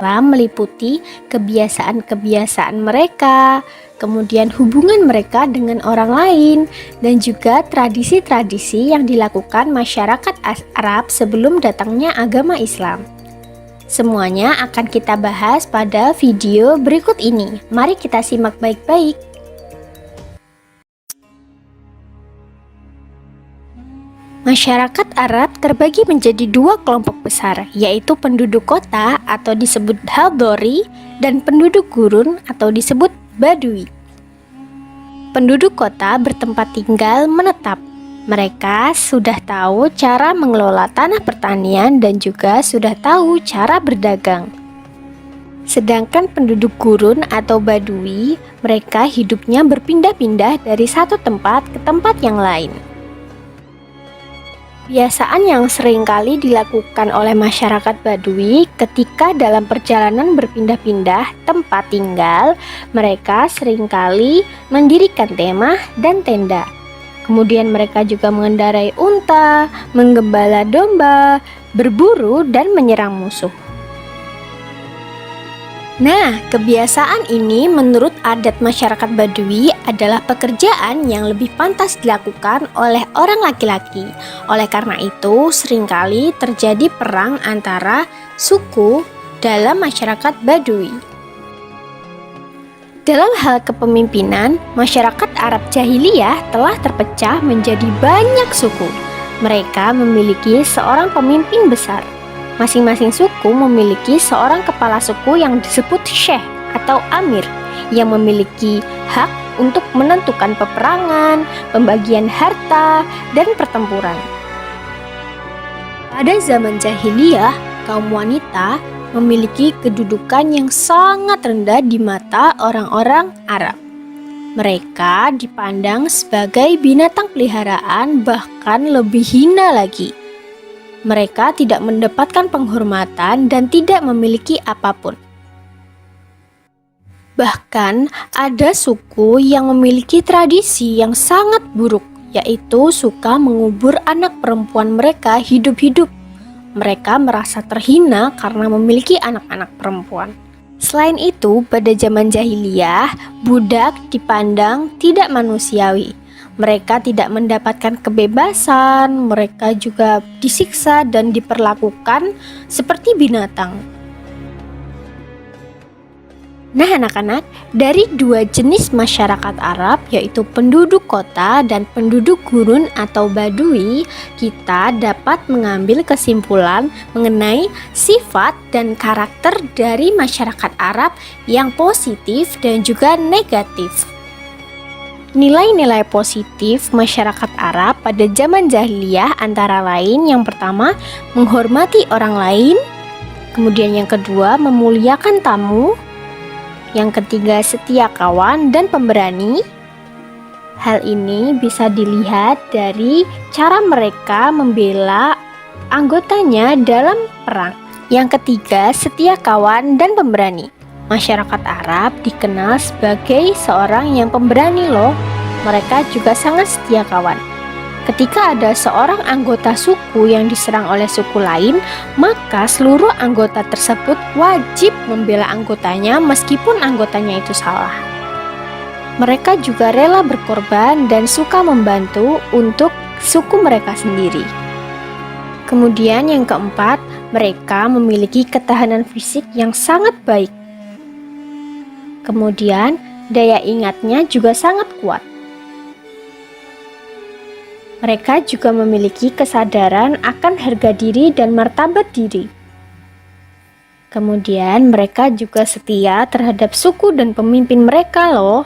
meliputi kebiasaan-kebiasaan mereka, kemudian hubungan mereka dengan orang lain, dan juga tradisi-tradisi yang dilakukan masyarakat Arab sebelum datangnya agama Islam. Semuanya akan kita bahas pada video berikut ini. Mari kita simak baik-baik. Masyarakat Arab terbagi menjadi dua kelompok besar, yaitu penduduk kota atau disebut Hadori dan penduduk gurun atau disebut Badui. Penduduk kota bertempat tinggal menetap. Mereka sudah tahu cara mengelola tanah pertanian dan juga sudah tahu cara berdagang. Sedangkan penduduk gurun atau Badui, mereka hidupnya berpindah-pindah dari satu tempat ke tempat yang lain. Kebiasaan yang seringkali dilakukan oleh masyarakat Badui ketika dalam perjalanan berpindah-pindah tempat tinggal, mereka seringkali mendirikan kemah dan tenda. Kemudian mereka juga mengendarai unta, menggembala domba, berburu, dan menyerang musuh. Nah, kebiasaan ini menurut adat masyarakat Badui adalah pekerjaan yang lebih pantas dilakukan oleh orang laki-laki. Oleh karena itu, seringkali terjadi perang antara suku dalam masyarakat Badui. Dalam hal kepemimpinan, masyarakat Arab jahiliyah telah terpecah menjadi banyak suku. Mereka memiliki seorang pemimpin besar. Masing-masing suku memiliki seorang kepala suku yang disebut syekh atau amir, yang memiliki hak untuk menentukan peperangan, pembagian harta, dan pertempuran. Pada zaman jahiliyah, kaum wanita memiliki kedudukan yang sangat rendah di mata orang-orang Arab. Mereka dipandang sebagai binatang peliharaan, bahkan lebih hina lagi. Mereka tidak mendapatkan penghormatan dan tidak memiliki apapun. Bahkan ada suku yang memiliki tradisi yang sangat buruk, yaitu suka mengubur anak perempuan mereka hidup-hidup. Mereka merasa terhina karena memiliki anak-anak perempuan. Selain itu, pada zaman jahiliyah, budak dipandang tidak manusiawi. Mereka tidak mendapatkan kebebasan, mereka juga disiksa dan diperlakukan seperti binatang. Nah anak-anak, dari dua jenis masyarakat Arab, yaitu penduduk kota dan penduduk gurun atau Badui, kita dapat mengambil kesimpulan mengenai sifat dan karakter dari masyarakat Arab yang positif dan juga negatif. Nilai-nilai positif masyarakat Arab pada zaman jahiliyah antara lain yang pertama, menghormati orang lain, kemudian yang kedua, memuliakan tamu, yang ketiga, setia kawan dan pemberani. Hal ini bisa dilihat dari cara mereka membela anggotanya dalam perang. Yang ketiga, setia kawan dan pemberani. Masyarakat Arab dikenal sebagai seorang yang pemberani loh. Mereka juga sangat setia kawan. Ketika ada seorang anggota suku yang diserang oleh suku lain, maka seluruh anggota tersebut wajib membela anggotanya meskipun anggotanya itu salah. Mereka juga rela berkorban dan suka membantu untuk suku mereka sendiri. Kemudian yang keempat, mereka memiliki ketahanan fisik yang sangat baik. Kemudian daya ingatnya juga sangat kuat. Mereka juga memiliki kesadaran akan harga diri dan martabat diri. Kemudian mereka juga setia terhadap suku dan pemimpin mereka loh.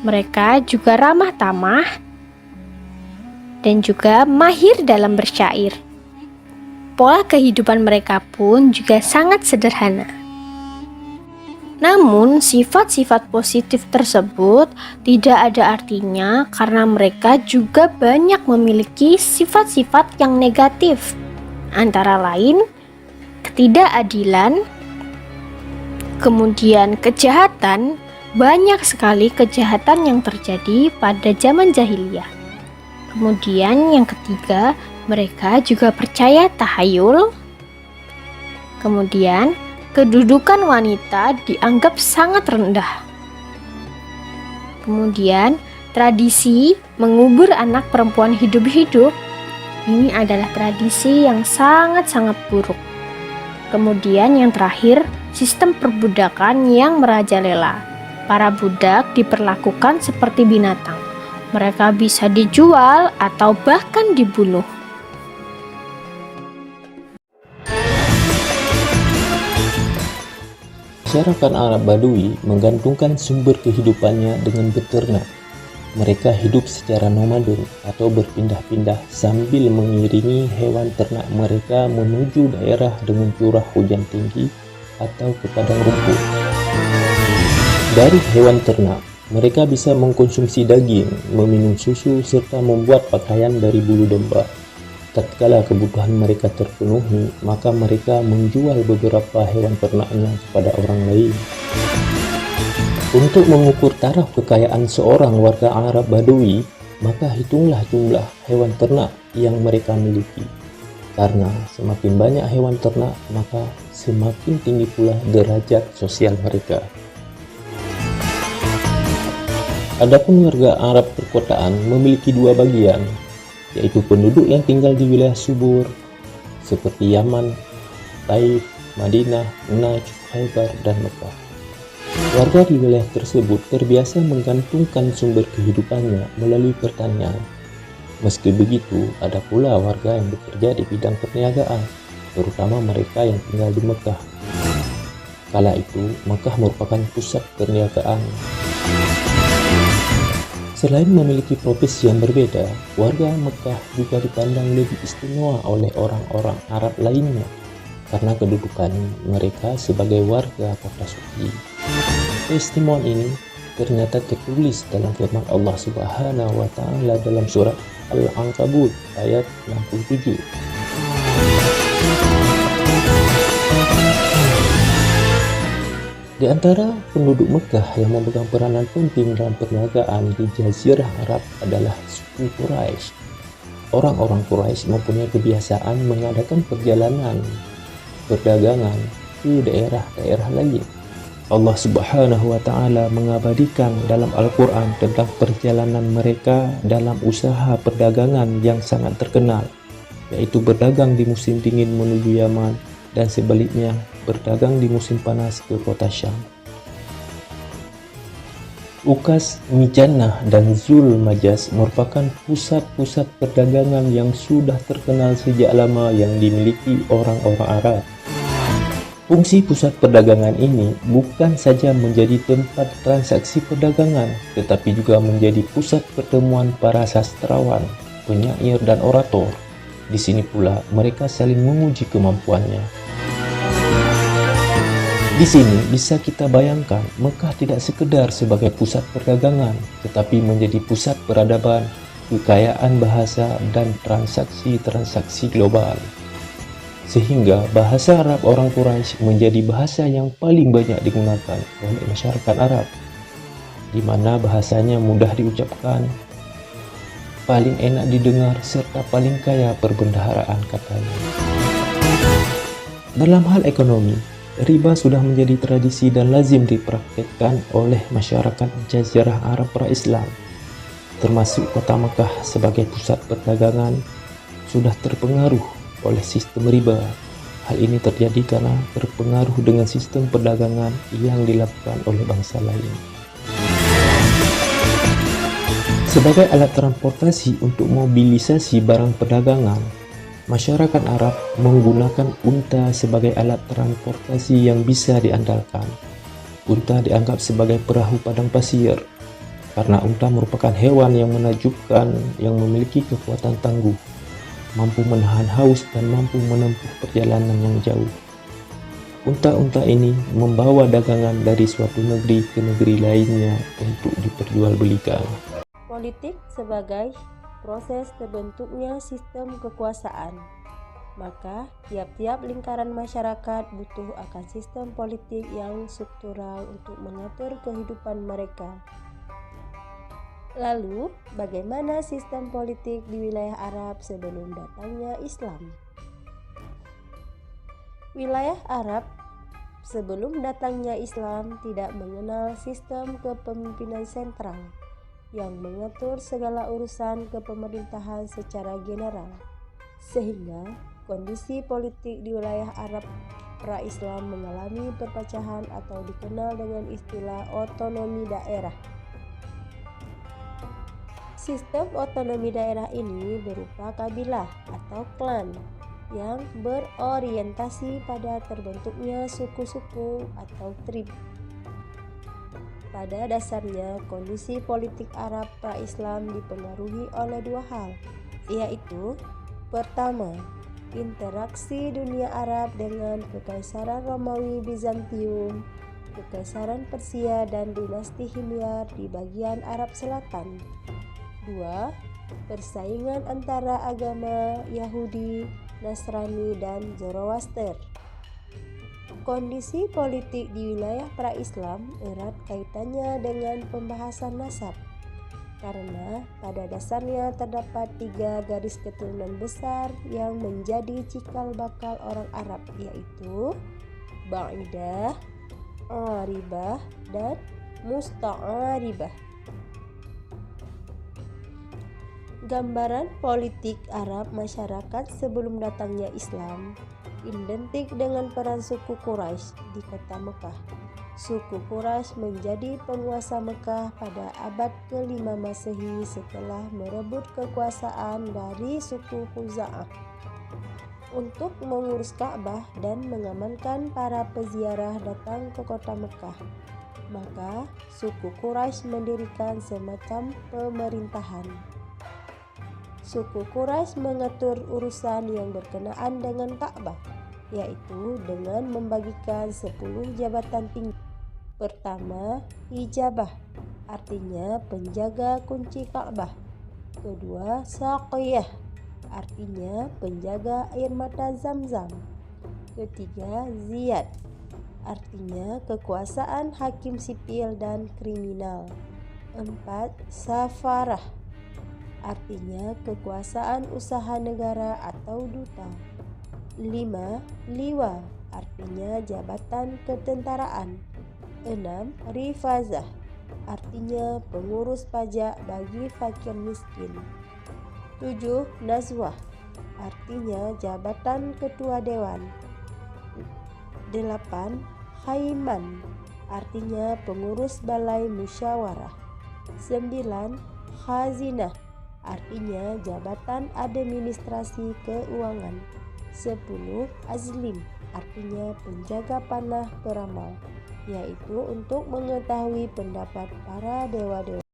Mereka juga ramah tamah dan juga mahir dalam bersyair. Pola kehidupan mereka pun juga sangat sederhana. Namun, sifat-sifat positif tersebut tidak ada artinya karena mereka juga banyak memiliki sifat-sifat yang negatif. Antara lain, ketidakadilan, kemudian kejahatan. Banyak sekali kejahatan yang terjadi pada zaman jahiliyah. Kemudian yang ketiga, mereka juga percaya tahayul. Kemudian, kedudukan wanita dianggap sangat rendah. Kemudian, tradisi mengubur anak perempuan hidup-hidup ini adalah tradisi yang sangat-sangat buruk. Kemudian yang terakhir, sistem perbudakan yang merajalela. Para budak diperlakukan seperti binatang. Mereka bisa dijual atau bahkan dibunuh. Masyarakat Arab Badui menggantungkan sumber kehidupannya dengan beternak. Mereka hidup secara nomaden atau berpindah-pindah sambil mengiringi hewan ternak mereka menuju daerah dengan curah hujan tinggi atau ke padang rumput. Dari hewan ternak, mereka bisa mengkonsumsi daging, meminum susu, serta membuat pakaian dari bulu domba. Tatkala kebutuhan mereka terpenuhi, maka mereka menjual beberapa hewan ternaknya kepada orang lain. Untuk mengukur taraf kekayaan seorang warga Arab Badui, maka hitunglah jumlah hewan ternak yang mereka miliki. Karena semakin banyak hewan ternak, maka semakin tinggi pula derajat sosial mereka. Adapun warga Arab perkotaan memiliki dua bagian, yaitu penduduk yang tinggal di wilayah subur seperti Yaman, Taif, Madinah, Najd, Khaybar, dan Mekah. Warga di wilayah tersebut terbiasa menggantungkan sumber kehidupannya melalui pertanian. Meski begitu, ada pula warga yang bekerja di bidang perniagaan, terutama mereka yang tinggal di Mekah. Kala itu, Mekah merupakan pusat perniagaan. Selain memiliki profesi yang berbeda, warga Mekah juga dipandang lebih istimewa oleh orang-orang Arab lainnya karena kedudukan mereka sebagai warga kota suci. Keistimewaan ini ternyata tertulis dalam firman Allah Subhanahu wa Ta'ala dalam surat Al-Ankabut ayat 67. Di antara penduduk Mekah yang memegang peranan penting dalam perniagaan di Jazirah Arab adalah suku Quraisy. Orang-orang Quraisy mempunyai kebiasaan mengadakan perjalanan perdagangan ke daerah-daerah lain. Allah Subhanahu wa Ta'ala mengabadikan dalam Al-Quran tentang perjalanan mereka dalam usaha perdagangan yang sangat terkenal, yaitu berdagang di musim dingin menuju Yaman dan sebaliknya berdagang di musim panas ke kota Syam. Ukas, Mijannah, dan Zul Majas merupakan pusat-pusat perdagangan yang sudah terkenal sejak lama yang dimiliki orang-orang Arab. Fungsi pusat perdagangan ini bukan saja menjadi tempat transaksi perdagangan, tetapi juga menjadi pusat pertemuan para sastrawan, penyair, dan orator. Di sini pula mereka saling menguji kemampuannya. Di sini bisa kita bayangkan Mekah tidak sekedar sebagai pusat perdagangan, tetapi menjadi pusat peradaban, kekayaan bahasa, dan transaksi-transaksi global. Sehingga bahasa Arab orang Quraisy menjadi bahasa yang paling banyak digunakan oleh masyarakat Arab, di mana bahasanya mudah diucapkan, paling enak didengar, serta paling kaya perbendaharaan katanya. Dalam hal ekonomi, riba sudah menjadi tradisi dan lazim dipraktikkan oleh masyarakat Jazirah Arab pra-Islam, termasuk kota Mekah sebagai pusat perdagangan sudah terpengaruh oleh sistem riba. Hal ini terjadi karena terpengaruh dengan sistem perdagangan yang dilakukan oleh bangsa lain. Sebagai alat transportasi untuk mobilisasi barang perdagangan, masyarakat Arab menggunakan unta sebagai alat transportasi yang bisa diandalkan. Unta dianggap sebagai perahu padang pasir karena unta merupakan hewan yang menakjubkan yang memiliki kekuatan tangguh, mampu menahan haus dan mampu menempuh perjalanan yang jauh. Unta-unta ini membawa dagangan dari suatu negeri ke negeri lainnya untuk diperjualbelikan. Politik sebagai proses terbentuknya sistem kekuasaan. Maka, tiap-tiap lingkaran masyarakat butuh akan sistem politik yang struktural untuk mengatur kehidupan mereka. Lalu, bagaimana sistem politik di wilayah Arab sebelum datangnya Islam? Wilayah Arab sebelum datangnya Islam tidak mengenal sistem kepemimpinan sentral yang mengatur segala urusan kepemerintahan secara general, sehingga kondisi politik di wilayah Arab pra-Islam mengalami perpecahan atau dikenal dengan istilah otonomi daerah. Sistem otonomi daerah ini berupa kabilah atau klan yang berorientasi pada terbentuknya suku-suku atau tribu. Pada dasarnya, kondisi politik Arab pra-Islam dipengaruhi oleh dua hal, yaitu pertama, interaksi dunia Arab dengan Kekaisaran Romawi Bizantium, Kekaisaran Persia, dan dinasti Himyar di bagian Arab Selatan. 2. Persaingan antara agama Yahudi, Nasrani, dan Zoroaster. Kondisi politik di wilayah pra-Islam erat kaitannya dengan pembahasan nasab, karena pada dasarnya terdapat 3 garis keturunan besar yang menjadi cikal bakal orang Arab, yaitu Ba'idah, Aribah, dan Musta'aribah. Gambaran politik Arab masyarakat sebelum datangnya Islam identik dengan peran suku Quraisy di kota Mekah. Suku Quraisy menjadi penguasa Mekah pada abad ke-5 Masehi setelah merebut kekuasaan dari suku Khuza'ah untuk mengurus Ka'bah dan mengamankan para peziarah datang ke kota Mekah. Maka suku Quraisy mendirikan semacam pemerintahan. Suku Quraisy mengatur urusan yang berkenaan dengan Ka'bah, yaitu dengan membagikan 10 jabatan tinggi. Pertama, hijabah, artinya penjaga kunci Ka'bah. Kedua, saqiyah, artinya penjaga air mata Zam-Zam. Ketiga, ziyad, artinya kekuasaan hakim sipil dan kriminal. 4. Safarah, artinya kekuasaan usaha negara atau duta. 5. Liwa, artinya jabatan ketentaraan. 6. Rifazah, artinya pengurus pajak bagi fakir miskin. 7. Nazwah, artinya jabatan ketua dewan. 8. Khaiman, artinya pengurus balai musyawarah. 9. Khazinah, artinya jabatan administrasi keuangan. 10. Azlim, artinya penjaga panah peramal, yaitu untuk mengetahui pendapat para dewa-dewa.